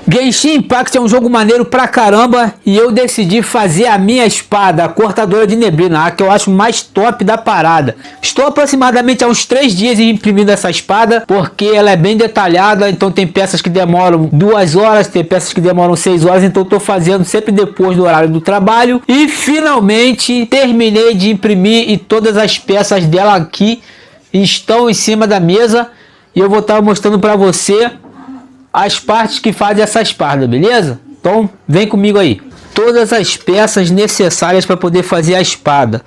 Genshin Impact é um jogo maneiro pra caramba e eu decidi fazer a minha espada, a cortadora de neblina, a que eu acho mais top da parada. Estou aproximadamente há uns 3 dias imprimindo essa espada, porque ela é bem detalhada, então tem peças que demoram 2 horas, tem peças que demoram 6 horas, então estou fazendo sempre depois do horário do trabalho. E finalmente terminei de imprimir e todas as peças dela aqui estão em cima da mesa e eu vou estar mostrando para você as partes que fazem essa espada, beleza? Então vem comigo aí. Todas as peças necessárias para poder fazer a espada.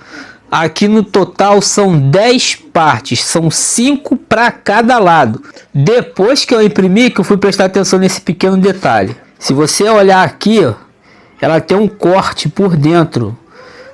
Aqui no total são 10 partes, são 5 para cada lado. Depois que eu imprimi, que eu fui prestar atenção nesse pequeno detalhe. Se você olhar aqui, ó, ela tem um corte por dentro.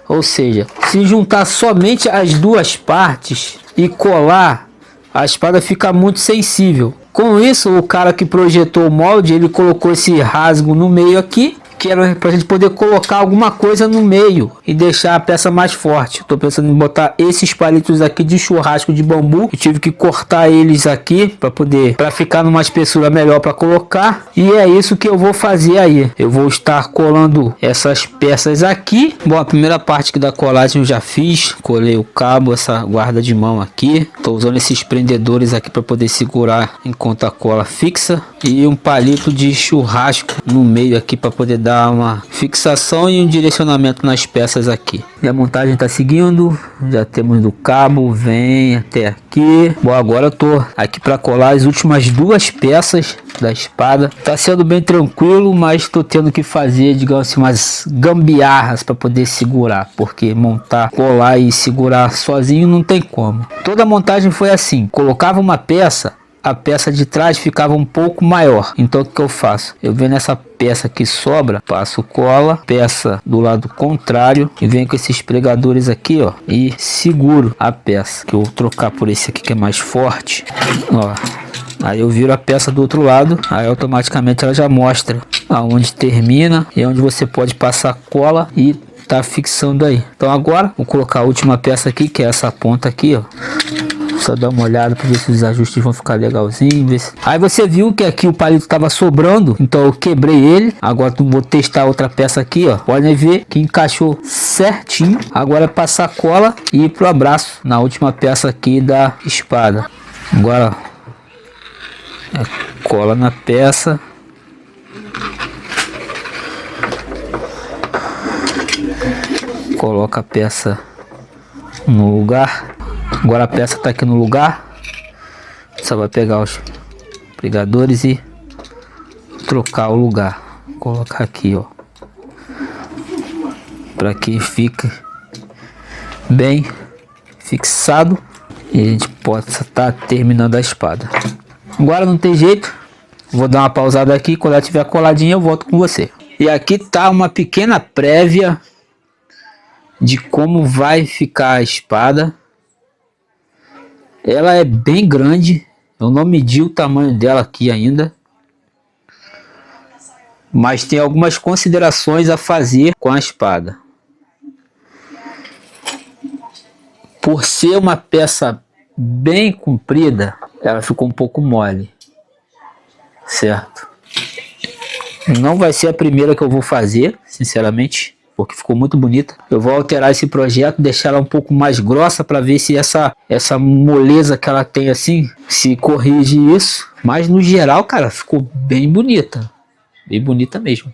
Ou seja, se juntar somente as duas partes e colar, a espada fica muito sensível. Com isso, o cara que projetou o molde, ele colocou esse rasgo no meio aqui, que era para a gente poder colocar alguma coisa no meio e deixar a peça mais forte. Estou pensando em botar esses palitos aqui de churrasco de bambu. Eu tive que cortar eles aqui para ficar numa espessura melhor para colocar. E é isso que eu vou fazer aí. Eu vou estar colando essas peças aqui. Bom, a primeira parte aqui da colagem eu já fiz. Colei o cabo, essa guarda de mão aqui. Estou usando esses prendedores aqui para poder segurar enquanto a cola fixa. E um palito de churrasco no meio aqui para poder dar uma fixação e um direcionamento nas peças aqui. E a montagem está seguindo, já temos do cabo, vem até aqui. Bom, agora eu tô aqui para colar as últimas 2 peças da espada. Tá sendo bem tranquilo, mas tô tendo que fazer, digamos assim, umas gambiarras para poder segurar, porque montar, colar e segurar sozinho não tem como. Toda a montagem foi assim: colocava uma peça, a peça de trás ficava um pouco maior. Então o que eu faço? Eu venho nessa peça que sobra, passo cola, peça do lado contrário e venho com esses pregadores aqui, ó, e seguro a peça, que eu vou trocar por esse aqui que é mais forte, ó. Aí eu viro a peça do outro lado, aí automaticamente ela já mostra aonde termina e onde você pode passar cola e tá fixando aí. Então agora vou colocar a última peça aqui, que é essa ponta aqui, ó. Só dar uma olhada para ver se os ajustes vão ficar legalzinho. Aí você viu que aqui o palito estava sobrando, então eu quebrei ele. Agora vou testar outra peça aqui, ó. Podem ver que encaixou certinho. Agora é passar cola e ir pro abraço na última peça aqui da espada. Agora cola na peça. Coloca a peça no lugar. Agora a peça está aqui no lugar. Só vai pegar os pregadores e trocar o lugar. Vou colocar aqui, ó, para que fique bem fixado e a gente possa estar terminando a espada. Agora não tem jeito. Vou dar uma pausada aqui. Quando ela estiver coladinha eu volto com você. E aqui tá uma pequena prévia de como vai ficar a espada. Ela é bem grande, eu não medi o tamanho dela aqui ainda, mas tem algumas considerações a fazer com a espada. Por ser uma peça bem comprida, ela ficou um pouco mole, certo? Não vai ser a primeira que eu vou fazer, sinceramente, porque ficou muito bonita. Eu vou alterar esse projeto, deixar ela um pouco mais grossa para ver se essa moleza que ela tem assim, se corrige isso. Mas no geral, cara, ficou bem bonita. Bem bonita mesmo.